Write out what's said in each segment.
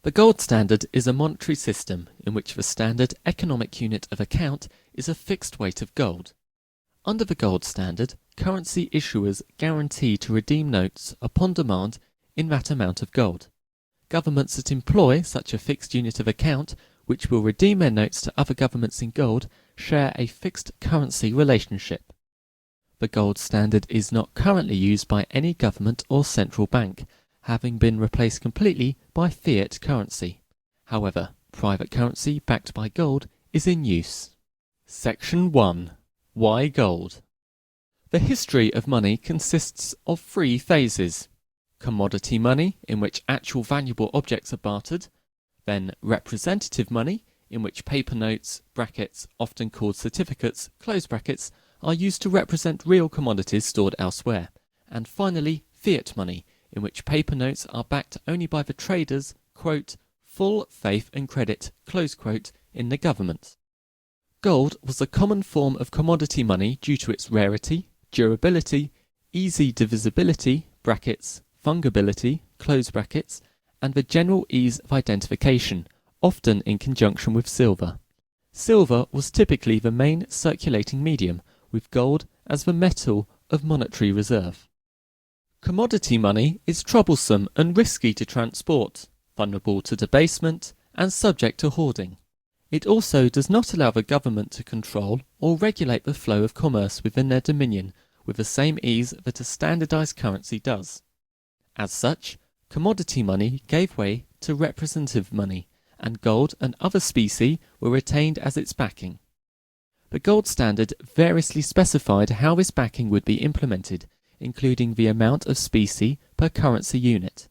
The gold standard is a monetary system in which the standard economic unit of account is a fixed weight of gold. Under the gold standard, currency issuers guarantee to redeem notes upon demand in that amount of gold. Governments that employ such a fixed unit of account, which will redeem their notes to other governments in gold, share a fixed currency relationship. The gold standard is not currently used by any government or central bank, having been replaced completely by fiat currency. However, private currency backed by gold is in use. Section 1. Why gold? The history of money consists of 3 phases. Commodity money, in which actual valuable objects are bartered, then representative money, in which paper notes, brackets, often called certificates, close brackets, are used to represent real commodities stored elsewhere, and finally fiat money, in which paper notes are backed only by the traders, quote, full faith and credit, close quote, in the government. Gold was a common form of commodity money due to its rarity, durability, easy divisibility, brackets, fungibility, close brackets, and the general ease of identification, often in conjunction with silver. Silver was typically the main circulating medium, with gold as the metal of monetary reserve. Commodity money is troublesome and risky to transport, vulnerable to debasement, and subject to hoarding. It also does not allow the government to control or regulate the flow of commerce within their dominion with the same ease that a standardized currency does. As such, commodity money gave way to representative money, and gold and other specie were retained as its backing. The gold standard variously specified how this backing would be implemented, including the amount of specie per currency unit.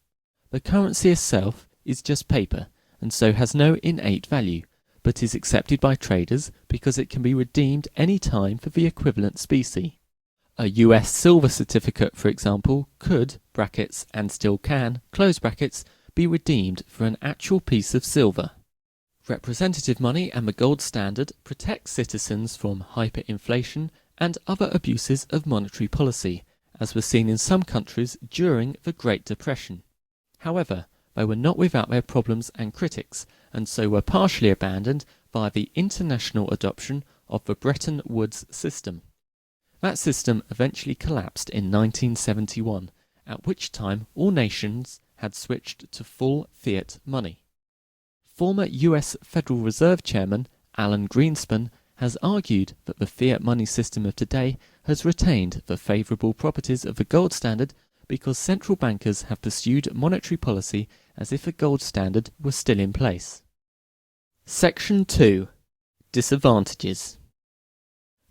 The currency itself is just paper, and so has no innate value, but is accepted by traders because it can be redeemed any time for the equivalent specie. A US silver certificate, for example, could, brackets, and still can, close brackets, be redeemed for an actual piece of silver. Representative money and the gold standard protect citizens from hyperinflation and other abuses of monetary policy, as was seen in some countries during the Great Depression. However, they were not without their problems and critics, and so were partially abandoned via the international adoption of the Bretton Woods system. That system eventually collapsed in 1971, at which time all nations had switched to full fiat money. Former US Federal Reserve Chairman Alan Greenspan has argued that the fiat money system of today has retained the favourable properties of the gold standard because central bankers have pursued monetary policy as if the gold standard were still in place. Section 2. Disadvantages.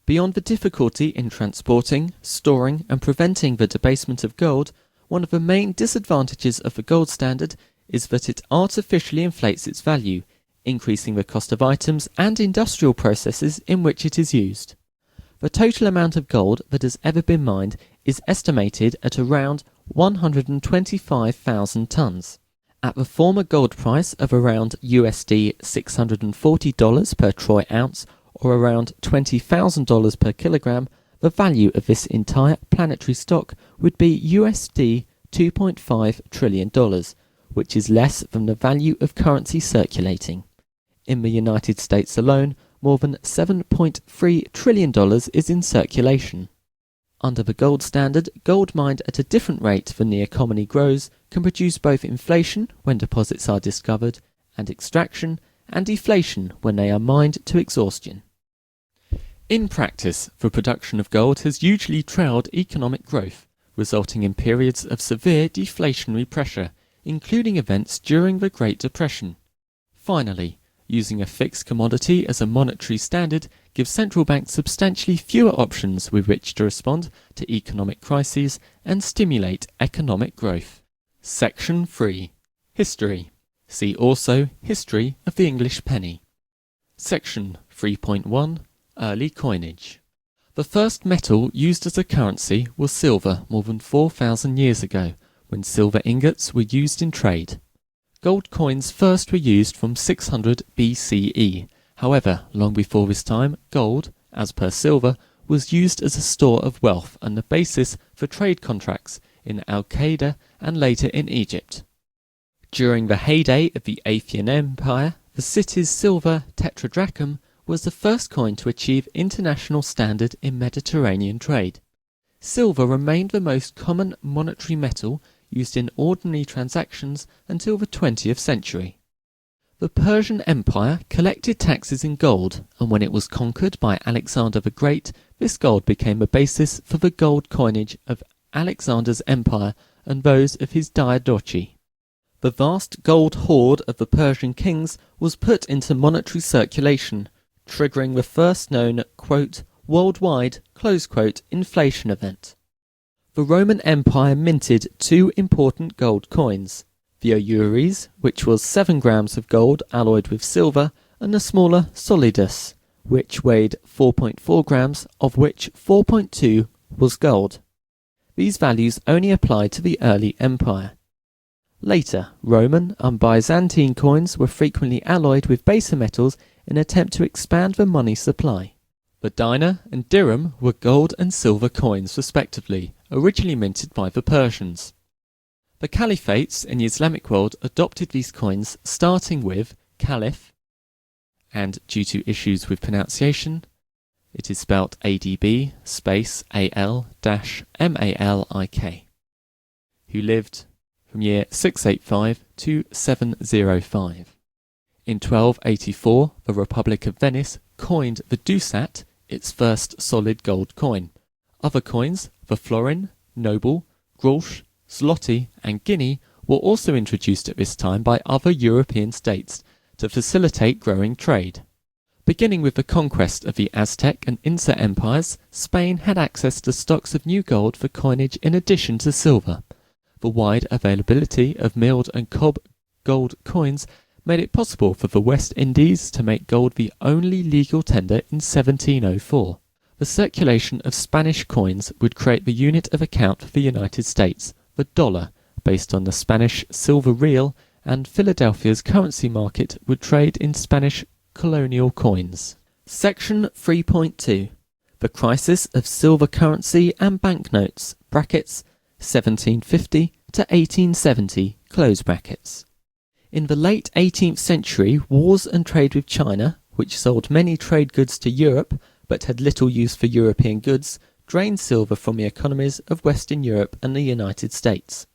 Beyond the difficulty in transporting, storing, and preventing the debasement of gold, one of the main disadvantages of the gold standard is that it artificially inflates its value, increasing the cost of items and industrial processes in which it is used. The total amount of gold that has ever been mined is estimated at around 125,000 tons. At the former gold price of around USD $640 per troy ounce, or around $20,000 per kilogram, the value of this entire planetary stock would be USD $2.5 trillion, which is less than the value of currency circulating. In the United States alone, more than $7.3 trillion is in circulation. Under the gold standard, gold mined at a different rate than the economy grows can produce both inflation when deposits are discovered, and extraction, and deflation when they are mined to exhaustion. In practice, the production of gold has usually trailed economic growth, resulting in periods of severe deflationary pressure, including events during the Great Depression. Finally, using a fixed commodity as a monetary standard gives central banks substantially fewer options with which to respond to economic crises and stimulate economic growth. Section 3. History. See also History of the English penny. Section 3.1. Early coinage. The first metal used as a currency was silver more than 4,000 years ago, when silver ingots were used in trade. Gold coins first were used from 600 BCE. However, long before this time, gold, as per silver, was used as a store of wealth and the basis for trade contracts in Al-Qaeda and later in Egypt. During the heyday of the Athenian Empire, the city's silver tetradrachm was the first coin to achieve international standard in Mediterranean trade. Silver remained the most common monetary metal used in ordinary transactions until the 20th century. The Persian Empire collected taxes in gold, and when it was conquered by Alexander the Great, this gold became the basis for the gold coinage of Alexander's empire and those of his diadochi. The vast gold hoard of the Persian kings was put into monetary circulation, triggering the first known, quote, worldwide, close quote, inflation event. The Roman Empire minted two important gold coins, the Euros, which was 7 grams of gold alloyed with silver, and the smaller solidus, which weighed 4.4 grams, of which 4.2 was gold. These values only applied to the early empire. Later, Roman and Byzantine coins were frequently alloyed with baser metals in an attempt to expand the money supply. The dinar and dirham were gold and silver coins respectively, originally minted by the Persians. The caliphates in the Islamic world adopted these coins starting with caliph, and due to issues with pronunciation, it is spelt ADB space AL-MALIK, who lived from year 685 to 705. In 1284, the Republic of Venice coined the ducat, its first solid gold coin. Other coins, the florin, noble, grosch, zloty, and guinea, were also introduced at this time by other European states to facilitate growing trade. Beginning with the conquest of the Aztec and Inca empires, Spain had access to stocks of new gold for coinage in addition to silver. The wide availability of milled and cob gold coins made it possible for the West Indies to make gold the only legal tender in 1704. The circulation of Spanish coins would create the unit of account for the United States, the dollar, based on the Spanish silver real, and Philadelphia's currency market would trade in Spanish colonial coins. Section 3.2. The crisis of silver currency and banknotes, brackets, 1750 to 1870, close brackets. In the late 18th century, wars and trade with China, which sold many trade goods to Europe but had little use for European goods, drained silver from the economies of Western Europe and the United States.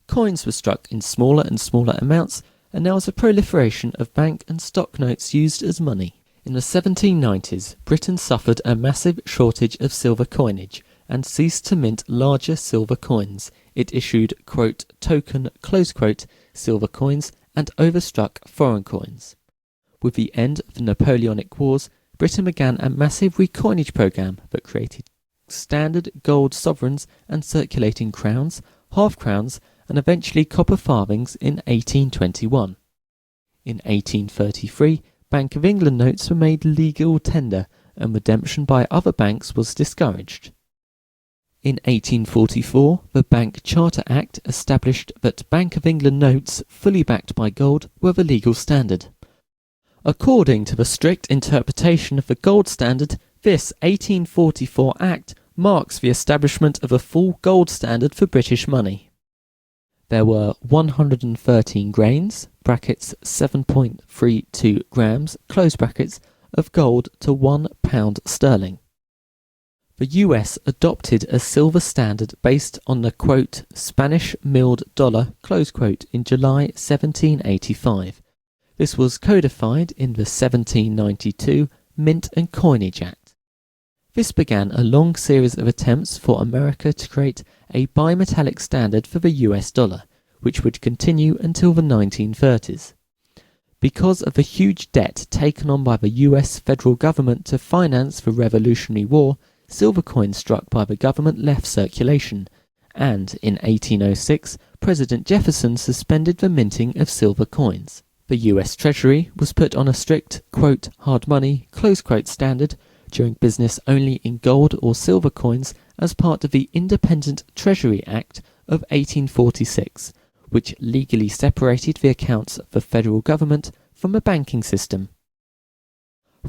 Coins were struck in smaller and smaller amounts, and there was a proliferation of bank and stock notes used as money. In the 1790s, Britain suffered a massive shortage of silver coinage and ceased to mint larger silver coins. It issued, quote, token, close quote, silver coins and overstruck foreign coins. With the end of the Napoleonic Wars, Britain began a massive recoinage program that created standard gold sovereigns and circulating crowns, half-crowns, and eventually copper farthings in 1821. In 1833, Bank of England notes were made legal tender, and redemption by other banks was discouraged. In 1844, the Bank Charter Act established that Bank of England notes fully backed by gold were the legal standard. According to the strict interpretation of the gold standard, this 1844 Act marks the establishment of a full gold standard for British money. There were 113 grains, brackets 7.32 grams, close brackets, of gold to £1 sterling. The US adopted a silver standard based on the, quote, Spanish milled dollar, close quote, in July 1785. This was codified in the 1792 Mint and Coinage Act. This began a long series of attempts for America to create a bimetallic standard for the US dollar, which would continue until the 1930s. Because of the huge debt taken on by the US federal government to finance the Revolutionary War, silver coins struck by the government left circulation, and in 1806 President Jefferson suspended the minting of silver coins. The US Treasury was put on a strict, quote, hard money, close quote standard, doing business only in gold or silver coins as part of the Independent Treasury Act of 1846, which legally separated the accounts of the federal government from the banking system.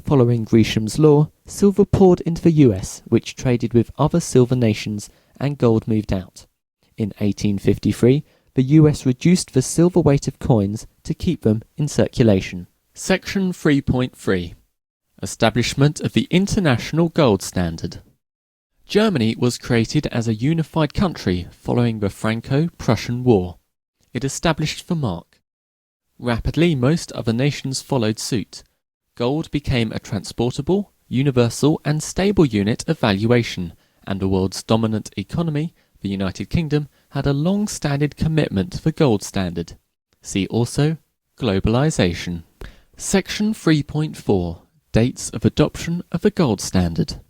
Following Gresham's law, silver poured into the US, which traded with other silver nations, and gold moved out. In 1853, the US reduced the silver weight of coins to keep them in circulation. Section 3.3. Establishment of the International Gold Standard. Germany was created as a unified country following the Franco-Prussian War. It established the mark. Rapidly, most other nations followed suit. Gold became a transportable, universal and stable unit of valuation, and the world's dominant economy, the United Kingdom, had a long-standing commitment to the gold standard. See also globalization. Section 3.4. Dates of adoption of the gold standard.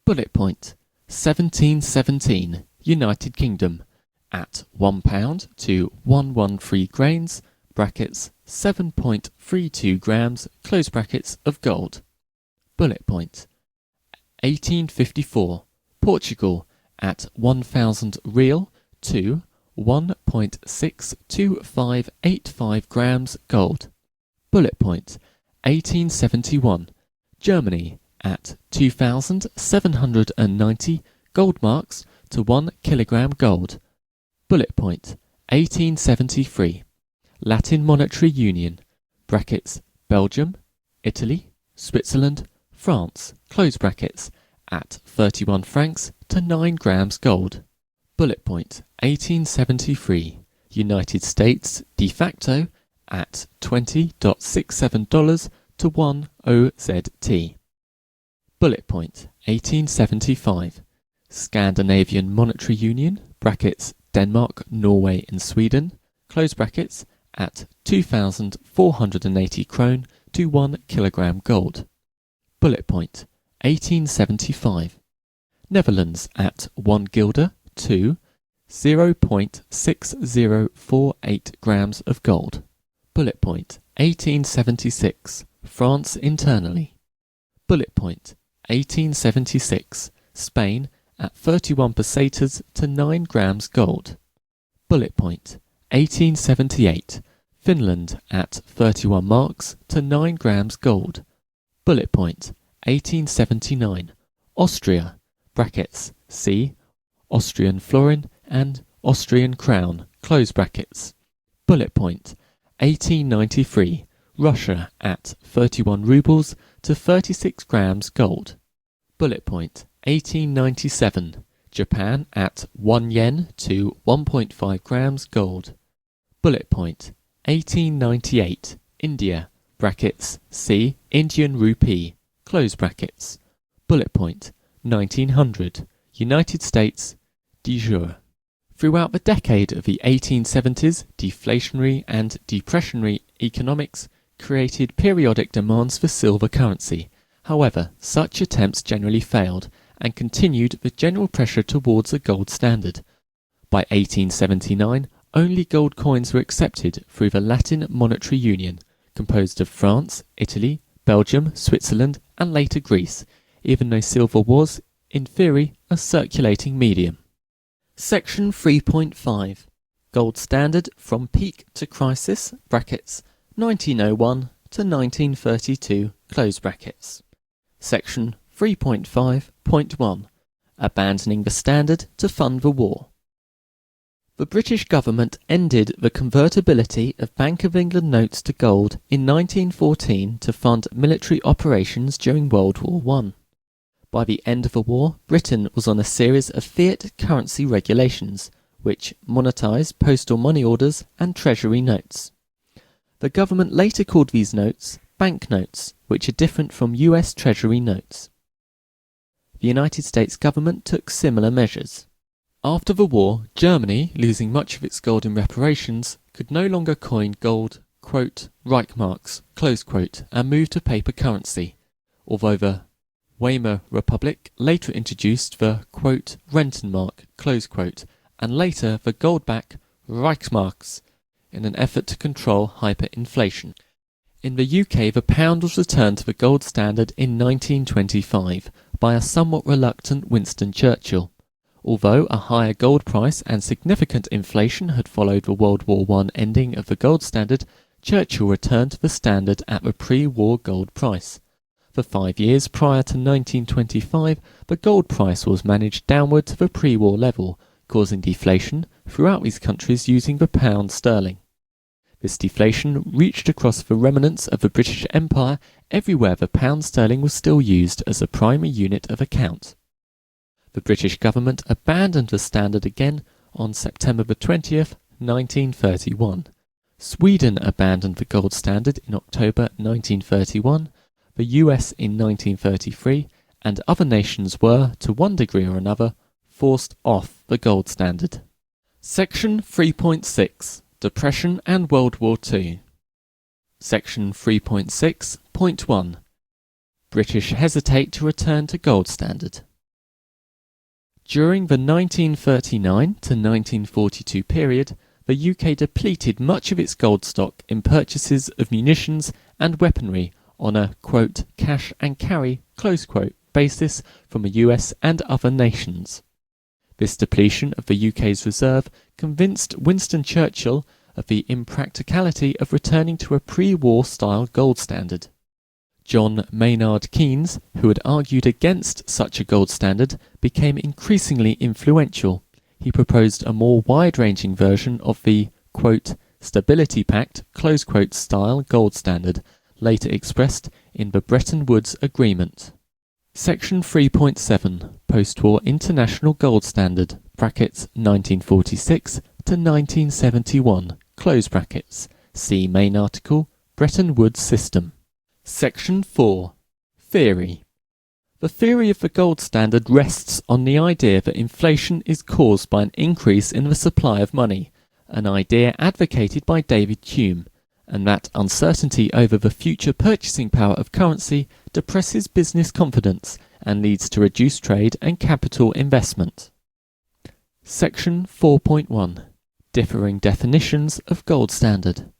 Bullet point. 1717, United Kingdom, at £1 to 113 grains, brackets, 7.32 grams, close brackets, of gold. Bullet point. 1854, Portugal, at 1,000 real to 1.62585 grams gold. Bullet point. 1871, Germany, at 2,790 gold marks to 1 kilogram gold. Bullet point. 1873, Latin Monetary Union, brackets, Belgium, Italy, Switzerland, France, close brackets, at 31 francs to 9 grams gold. Bullet point. 1873, United States de facto, at $20.67 to 1 OZT. Bullet point. 1875, Scandinavian Monetary Union, brackets, Denmark, Norway and Sweden, close brackets, at 2,480 krone to 1 kilogram gold. Bullet point. 1875, Netherlands, at 1 guilder to 0.6048 grams of gold. Bullet point. 1876, France internally. Bullet point. 1876, Spain, at 31 pesetas to 9 grams gold. Bullet point. 1878, Finland, at 31 marks to 9 grams gold. Bullet point. 1879, Austria, brackets, C, Austrian florin and Austrian crown, close brackets. Bullet point. 1893, Russia, at 31 rubles to 36 grams gold. Bullet point. 1897, Japan, at 1 yen to 1.5 grams gold. Bullet point. 1898, India, brackets, C, Indian rupee, close brackets. Bullet point. 1900, United States, de jure. Throughout the decade of the 1870s, deflationary and depressionary economics created periodic demands for silver currency. However, such attempts generally failed and continued the general pressure towards a gold standard. By 1879, only gold coins were accepted through the Latin Monetary Union, composed of France, Italy, Belgium, Switzerland, and later Greece, even though silver was, in theory, a circulating medium. Section 3.5. Gold standard from peak to crisis, brackets, 1901 to 1932, close brackets. Section 3.5.1. Abandoning the standard to fund the war. The British government ended the convertibility of Bank of England notes to gold in 1914 to fund military operations during World War I. By the end of the war, Britain was on a series of fiat currency regulations, which monetised postal money orders and treasury notes. The government later called these notes banknotes, which are different from US Treasury notes. The United States government took similar measures. After the war, Germany, losing much of its gold in reparations, could no longer coin gold, quote, Reichsmarks, close quote, and moved to paper currency, although the Weimar Republic later introduced the, quote, Rentenmark, close quote, and later the gold-backed Reichsmarks in an effort to control hyperinflation. In the UK, the pound was returned to the gold standard in 1925 by a somewhat reluctant Winston Churchill. Although a higher gold price and significant inflation had followed the World War I ending of the gold standard, Churchill returned to the standard at the pre-war gold price. For 5 years prior to 1925, the gold price was managed downward to the pre-war level, causing deflation throughout these countries using the pound sterling. This deflation reached across the remnants of the British Empire everywhere the pound sterling was still used as a primary unit of account. The British government abandoned the standard again on September 20th, 1931. Sweden abandoned the gold standard in October 1931, the US in 1933, and other nations were, to one degree or another, forced off the gold standard. Section 3.6 Depression and World War II. Section 3.6.1 British hesitate to return to gold standard. During the 1939 to 1942 period, the UK depleted much of its gold stock in purchases of munitions and weaponry on a, quote, cash and carry, close quote, basis from the US and other nations. This depletion of the UK's reserve convinced Winston Churchill of the impracticality of returning to a pre-war style gold standard. John Maynard Keynes, who had argued against such a gold standard, became increasingly influential. He proposed a more wide-ranging version of the, quote, Stability Pact, close quote, style gold standard, later expressed in the Bretton Woods Agreement. Section 3.7 Post-War International Gold Standard, brackets 1946 to 1971, close brackets. See main article, Bretton Woods System. Section 4 Theory. The theory of the gold standard rests on the idea that inflation is caused by an increase in the supply of money, an idea advocated by David Hume, and that uncertainty over the future purchasing power of currency depresses business confidence and leads to reduced trade and capital investment. Section 4.1 Differing definitions of gold standard.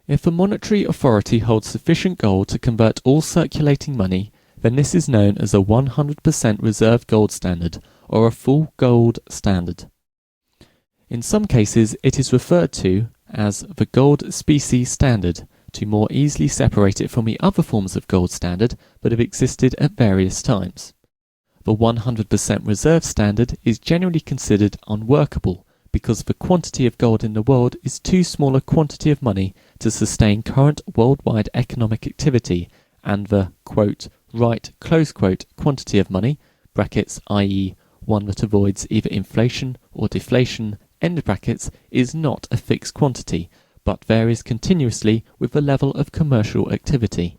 If a monetary authority holds sufficient gold to convert all circulating money, then this is known as a 100% reserve gold standard, or a full gold standard. In some cases, it is referred to as the gold specie standard, to more easily separate it from the other forms of gold standard that have existed at various times. The 100% reserve standard is generally considered unworkable because the quantity of gold in the world is too small a quantity of money to sustain current worldwide economic activity, and the, quote, right, close quote, quantity of money, brackets, i.e. one that avoids either inflation or deflation, end brackets, is not a fixed quantity, but varies continuously with the level of commercial activity.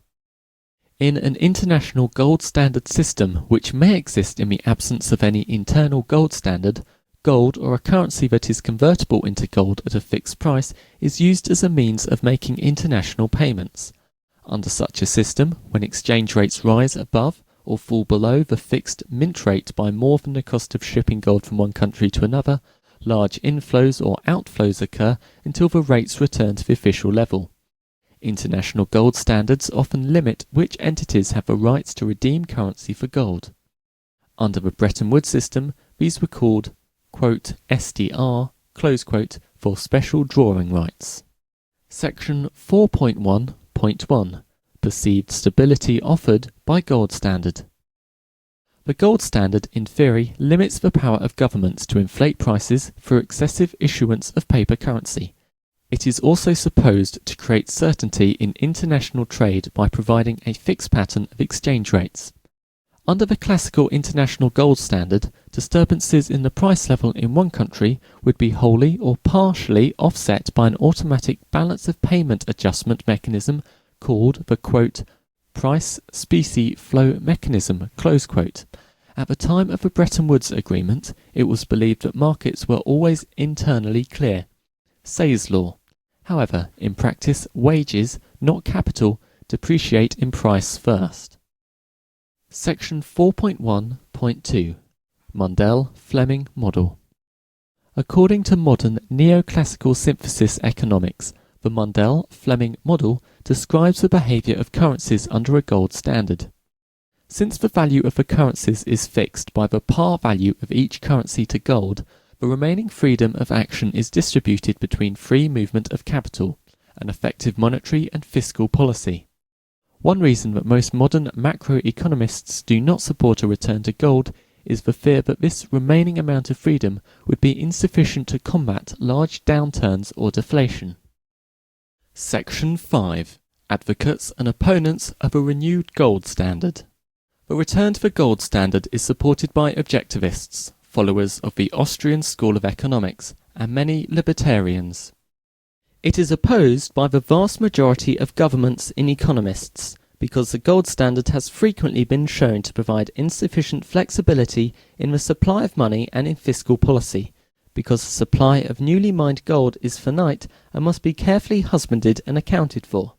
In an international gold standard system, which may exist in the absence of any internal gold standard, gold, or a currency that is convertible into gold at a fixed price, is used as a means of making international payments. Under such a system, when exchange rates rise above or fall below the fixed mint rate by more than the cost of shipping gold from one country to another, large inflows or outflows occur until the rates return to the official level. International gold standards often limit which entities have the rights to redeem currency for gold. Under the Bretton Woods system, these were called, quote, SDR, close quote, for special drawing rights. Section 4.1.1 Perceived stability offered by gold standard. The gold standard, in theory, limits the power of governments to inflate prices through excessive issuance of paper currency. It is also supposed to create certainty in international trade by providing a fixed pattern of exchange rates. Under the classical international gold standard, disturbances in the price level in one country would be wholly or partially offset by an automatic balance of payment adjustment mechanism called the, quote, price specie flow mechanism, close quote. At the time of the Bretton Woods Agreement, it was believed that markets were always internally clear. Say's law. However, in practice, wages, not capital, depreciate in price first. Section 4.1.2 Mundell-Fleming Model. According to modern neoclassical synthesis economics, the Mundell-Fleming model describes the behavior of currencies under a gold standard. Since the value of the currencies is fixed by the par value of each currency to gold, the remaining freedom of action is distributed between free movement of capital and effective monetary and fiscal policy. One reason that most modern macroeconomists do not support a return to gold is the fear that this remaining amount of freedom would be insufficient to combat large downturns or deflation. Section 5. Advocates and opponents of a renewed gold standard. The return to the gold standard is supported by objectivists, followers of the Austrian School of Economics, and many libertarians. It is opposed by the vast majority of governments and economists, because the gold standard has frequently been shown to provide insufficient flexibility in the supply of money and in fiscal policy, because the supply of newly mined gold is finite and must be carefully husbanded and accounted for.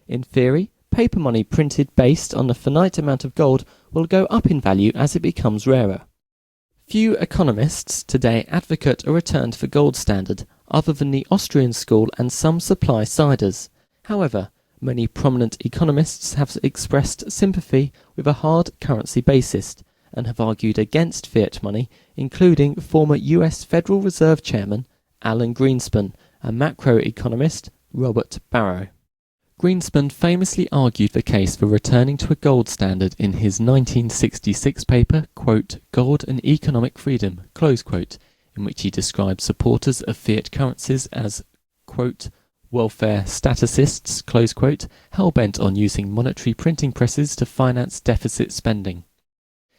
In theory, paper money printed based on the finite amount of gold will go up in value as it becomes rarer. Few economists today advocate a return to the gold standard, other than the Austrian school and some supply-siders. However, many prominent economists have expressed sympathy with a hard currency basis and have argued against fiat money, including former US Federal Reserve Chairman Alan Greenspan and macroeconomist Robert Barro. Greenspan famously argued the case for returning to a gold standard in his 1966 paper, quote, "Gold and Economic Freedom," close quote, in which he described supporters of fiat currencies as, quote, "welfare staticists," close quote, hell-bent on using monetary printing presses to finance deficit spending.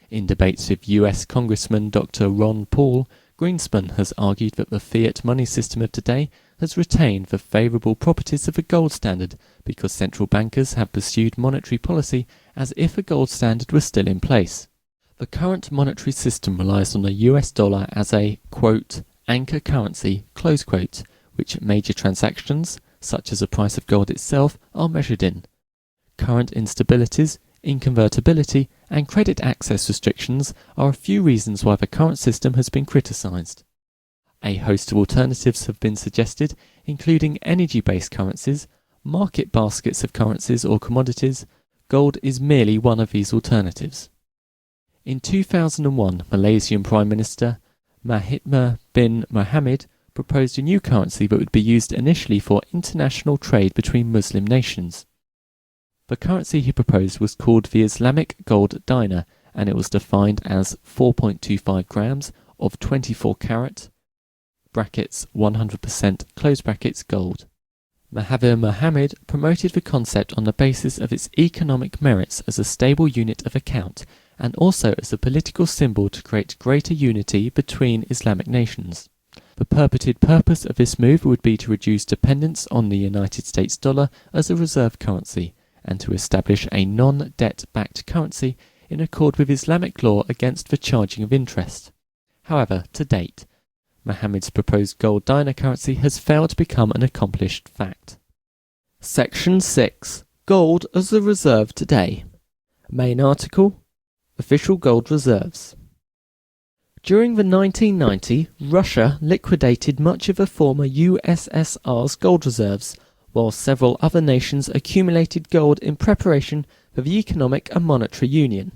In debates with US Congressman Dr. Ron Paul, Greenspan has argued that the fiat money system of today has retained the favourable properties of a gold standard because central bankers have pursued monetary policy as if a gold standard was still in place. The current monetary system relies on the US dollar as a, quote, "anchor currency," close quote, which major transactions, such as the price of gold itself, are measured in. Current instabilities, inconvertibility, and credit access restrictions are a few reasons why the current system has been criticised. A host of alternatives have been suggested, including energy-based currencies, market baskets of currencies or commodities. Gold is merely one of these alternatives. In 2001, Malaysian Prime Minister Mahathir bin Mohamad proposed a new currency that would be used initially for international trade between Muslim nations. The currency he proposed was called the Islamic Gold Dinar, and it was defined as 4.25 grams of 24 carat brackets 100% close brackets gold. Mahathir Mohamad promoted the concept on the basis of its economic merits as a stable unit of account and also as a political symbol to create greater unity between Islamic nations. The purported purpose of this move would be to reduce dependence on the United States dollar as a reserve currency and to establish a non-debt-backed currency in accord with Islamic law against the charging of interest. However, to date, Mohamad's proposed gold dinar currency has failed to become an accomplished fact. Section 6. Gold as a reserve today. Main article: Official gold reserves. During the 1990s, Russia liquidated much of the former USSR's gold reserves, while several other nations accumulated gold in preparation for the economic and monetary union.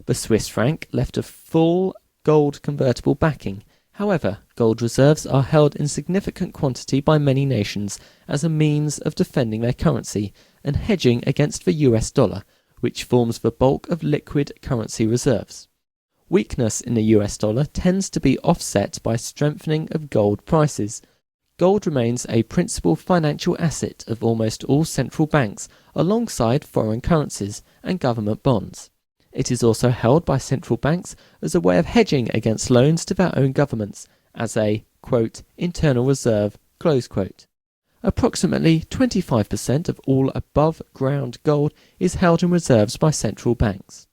The Swiss franc left a full gold convertible backing. However, gold reserves are held in significant quantity by many nations as a means of defending their currency and hedging against the US dollar, which forms the bulk of liquid currency reserves. Weakness in the US dollar tends to be offset by strengthening of gold prices. Gold remains a principal financial asset of almost all central banks, alongside foreign currencies and government bonds. It is also held by central banks as a way of hedging against loans to their own governments, as a, quote, internal reserve, close quote. Approximately 25% of all above-ground gold is held in reserves by central banks.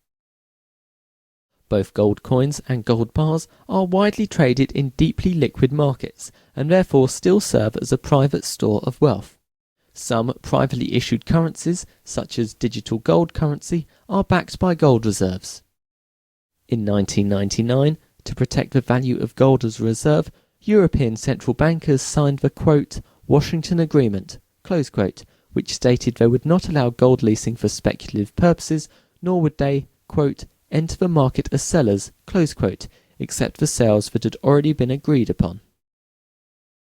Both gold coins and gold bars are widely traded in deeply liquid markets, and therefore still serve as a private store of wealth. Some privately issued currencies, such as digital gold currency, are backed by gold reserves. In 1999, to protect the value of gold as a reserve, European central bankers signed the, quote, Washington Agreement, close quote, which stated they would not allow gold leasing for speculative purposes, nor would they, quote, enter the market as sellers, close quote, except for sales that had already been agreed upon.